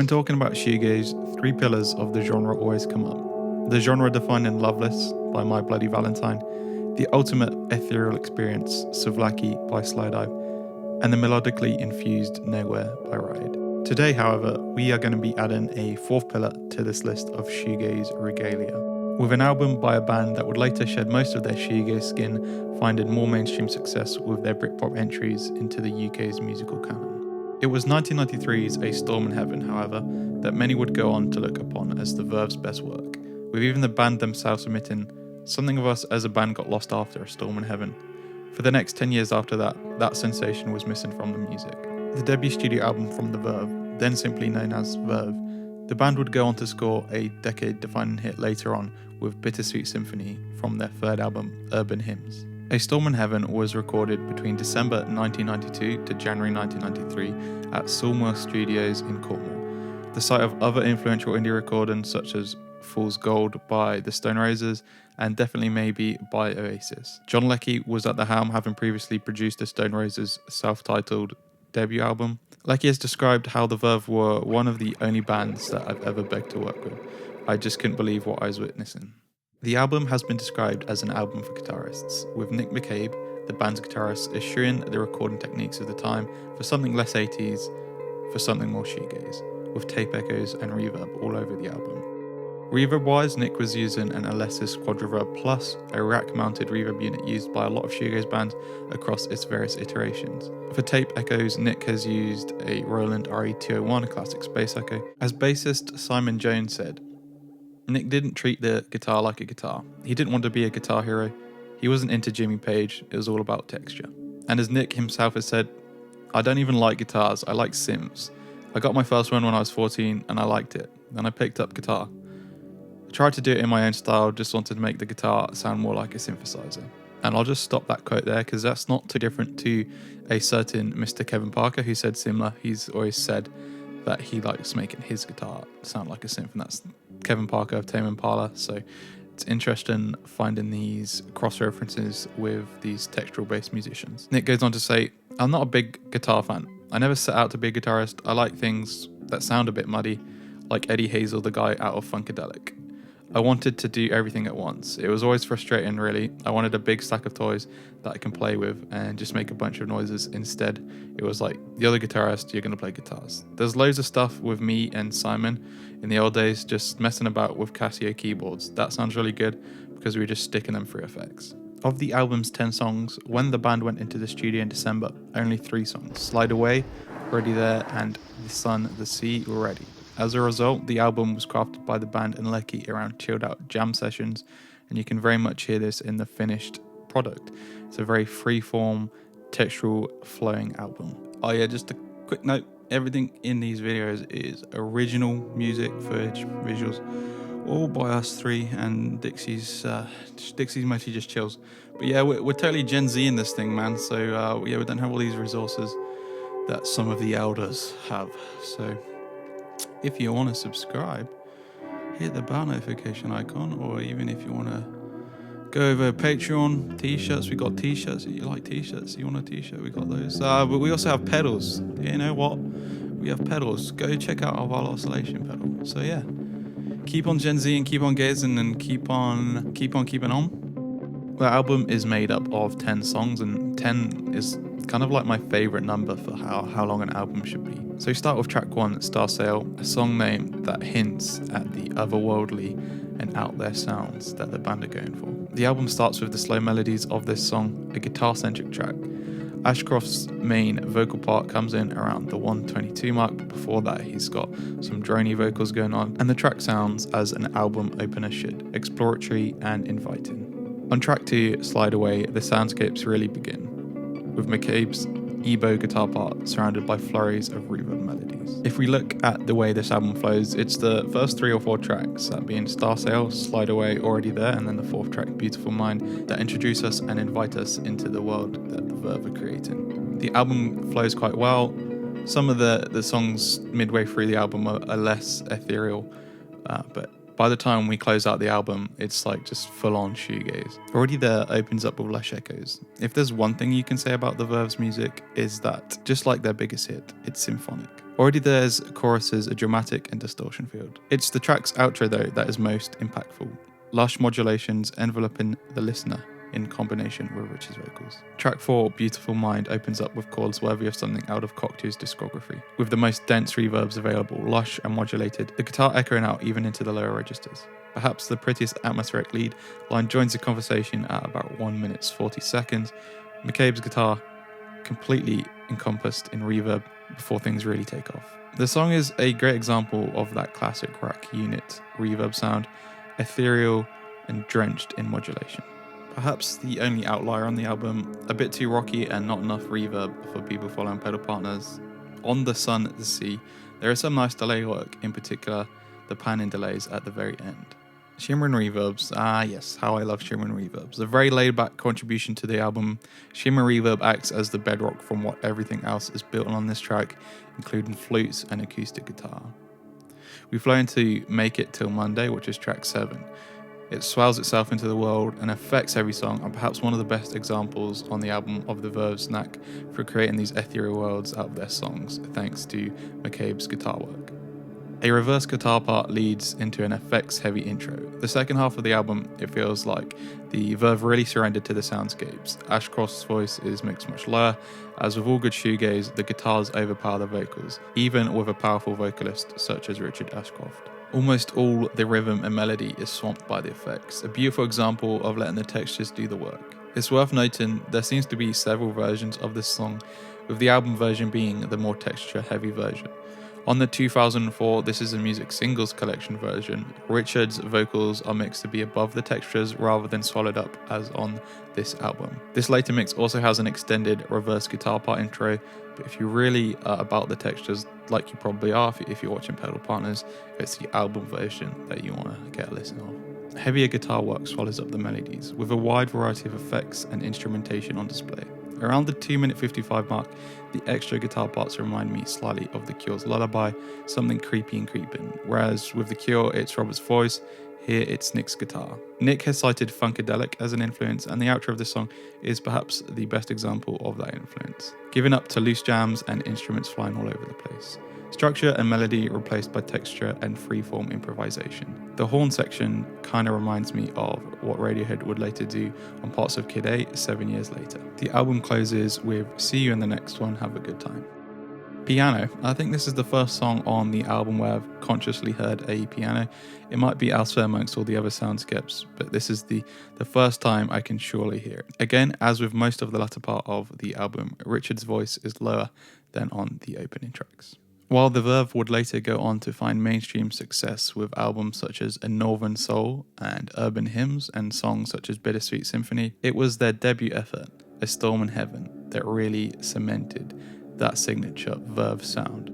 When talking about shoegaze, three pillars of the genre always come up. The genre defined in Loveless by My Bloody Valentine, the ultimate ethereal experience, Savlaki by Slowdive, and the melodically infused Nowhere by Riot. Today, however, we are going to be adding a fourth pillar to this list of shoegaze regalia, with an album by a band that would later shed most of their shoegaze skin, finding more mainstream success with their Britpop entries into the UK's musical canon. It was 1993's A Storm in Heaven, however, that many would go on to look upon as the Verve's best work, with even the band themselves admitting, "Something of us as a band got lost after A Storm in Heaven." For the next 10 years after that, that sensation was missing from the music. The debut studio album from the Verve, then simply known as Verve, the band would go on to score a decade-defining hit later on with Bittersweet Symphony from their third album, Urban Hymns. A Storm in Heaven was recorded between December 1992 to January 1993 at Sawmill Studios in Cornwall, the site of other influential indie recordings such as Fool's Gold by the Stone Roses and Definitely Maybe by Oasis. John Leckie was at the helm, having previously produced the Stone Roses' self-titled debut album. Leckie has described how the Verve were one of the only bands that I've ever begged to work with. I just couldn't believe what I was witnessing. The album has been described as an album for guitarists, with Nick McCabe, the band's guitarist, eschewing the recording techniques of the time for something less 80s, for something more shoegaze, with tape echoes and reverb all over the album. Reverb-wise, Nick was using an Alesis Quadriverb Plus, a rack-mounted reverb unit used by a lot of shoegaze bands across its various iterations. For tape echoes, Nick has used a Roland RE201, a classic space echo. As bassist Simon Jones said, Nick didn't treat the guitar like a guitar. He didn't want to be a guitar hero. He wasn't into Jimmy Page. It was all about texture. And as Nick himself has said, "I don't even like guitars. I like synths. I got my first one when I was 14 and I liked it. Then I picked up guitar. I tried to do it in my own style, just wanted to make the guitar sound more like a synthesizer." And I'll just stop that quote there because that's not too different to a certain Mr. Kevin Parker who said similar. He's always said that he likes making his guitar sound like a synth, and that's Kevin Parker of Tame Impala. So it's interesting finding these cross references with these textural based musicians. Nick goes on to say, "I'm not a big guitar fan. I never set out to be a guitarist. I like things that sound a bit muddy, like Eddie Hazel, the guy out of Funkadelic. I wanted to do everything at once. It was always frustrating, really. I wanted a big stack of toys that I can play with and just make a bunch of noises. Instead, it was like, the other guitarist, you're going to play guitars." There's loads of stuff with me and Simon in the old days, just messing about with Casio keyboards. That sounds really good because we were just sticking them through effects. Of the album's 10 songs, when the band went into the studio in December, only 3 songs, Slide Away, Already There, and The Sun, The Sea were ready. As a result, the album was crafted by the band and Leckie around chilled out jam sessions, and you can very much hear this in the finished product. It's a very free-form, textural, flowing album. Oh yeah, just a quick note, everything in these videos is original music, footage, visuals, all by us three, and Dixie's mostly just chills. But yeah, we're totally Gen Z in this thing, man, so yeah, we don't have all these resources that some of the elders have, so if you want to subscribe, hit the bell notification icon, or even if you want to go over Patreon, t-shirts, we got t-shirts. You like t-shirts, you want a t-shirt, we got those. But we also have pedals. You know what? We have pedals. Go check out our Vital Oscillation pedal. So yeah, keep on Gen Z and keep on gazing and keep on keeping on. The album is made up of 10 songs, and 10 is kind of like my favourite number for how long an album should be. So we start with track 1, Star Sail, a song name that hints at the otherworldly and out there sounds that the band are going for. The album starts with the slow melodies of this song, a guitar-centric track. Ashcroft's main vocal part comes in around the 1:22 mark, but before that he's got some drony vocals going on, and the track sounds as an album opener should, exploratory and inviting. On track 2, Slide Away, the soundscapes really begin, with McCabe's Ebo guitar part surrounded by flurries of reverb melodies. If we look at the way this album flows, it's the first 3 or 4 tracks, that being Star Sail, Slide Away, Already There, and then the 4th track, Beautiful Mind, that introduce us and invite us into the world that the Verve are creating. The album flows quite well. Some of the songs midway through the album are less ethereal, but by the time we close out the album, it's like just full-on shoegaze. Already There opens up with lush echoes. If there's one thing you can say about the Verve's music, is that, just like their biggest hit, it's symphonic. Already there's choruses, a dramatic and distortion field. It's the track's outro though that is most impactful. Lush modulations enveloping the listener in combination with Rich's vocals. Track 4, Beautiful Mind, opens up with chords worthy of something out of Cocteau's discography, with the most dense reverbs available, lush and modulated, the guitar echoing out even into the lower registers. Perhaps the prettiest atmospheric lead line joins the conversation at about 1 minute 40 seconds. McCabe's guitar completely encompassed in reverb before things really take off. The song is a great example of that classic rack unit reverb sound, ethereal and drenched in modulation. Perhaps the only outlier on the album, a bit too rocky and not enough reverb for people following pedal partners. On The Sun, The Sea, there is some nice delay work, in particular the panning delays at the very end. Shimmering reverbs, yes, how I love shimmering reverbs. A very laid back contribution to the album. Shimmer reverb acts as the bedrock from what everything else is built on this track, including flutes and acoustic guitar. We flow into Make It Till Monday, which is track 7. It swells itself into the world and affects every song, and perhaps one of the best examples on the album of the Verve's knack for creating these ethereal worlds out of their songs, thanks to McCabe's guitar work. A reverse guitar part leads into an effects-heavy intro. The second half of the album, it feels like the Verve really surrendered to the soundscapes. Ashcroft's voice is mixed much lower. As with all good shoegaze, the guitars overpower the vocals, even with a powerful vocalist such as Richard Ashcroft. Almost all the rhythm and melody is swamped by the effects, a beautiful example of letting the textures do the work. It's worth noting there seems to be several versions of this song, with the album version being the more texture-heavy version. On the 2004 This Is a Music singles collection version, Richard's vocals are mixed to be above the textures rather than swallowed up as on this album. This later mix also has an extended reverse guitar part intro, but if you really are about the textures, like you probably are if you're watching Pedal Partners, it's the album version that you want to get a listen of. Heavier guitar work swallows up the melodies, with a wide variety of effects and instrumentation on display. Around the 2 minute 55 mark, the extra guitar parts remind me slightly of The Cure's Lullaby, something creepy and creeping, whereas with The Cure it's Robert's voice, here it's Nick's guitar. Nick has cited Funkadelic as an influence, and the outro of this song is perhaps the best example of that influence, giving up to loose jams and instruments flying all over the place. Structure and melody replaced by texture and freeform improvisation. The horn section kinda reminds me of what Radiohead would later do on parts of Kid A 7 years later. The album closes with See You in the Next One, Have a Good Time. Piano. I think this is the first song on the album where I've consciously heard a piano. It might be elsewhere amongst all the other soundscapes, but this is the first time I can surely hear it. Again, as with most of the latter part of the album, Richard's voice is lower than on the opening tracks. While the Verve would later go on to find mainstream success with albums such as A Northern Soul and Urban Hymns and songs such as Bittersweet Symphony, it was their debut effort, A Storm in Heaven, that really cemented that signature Verve sound.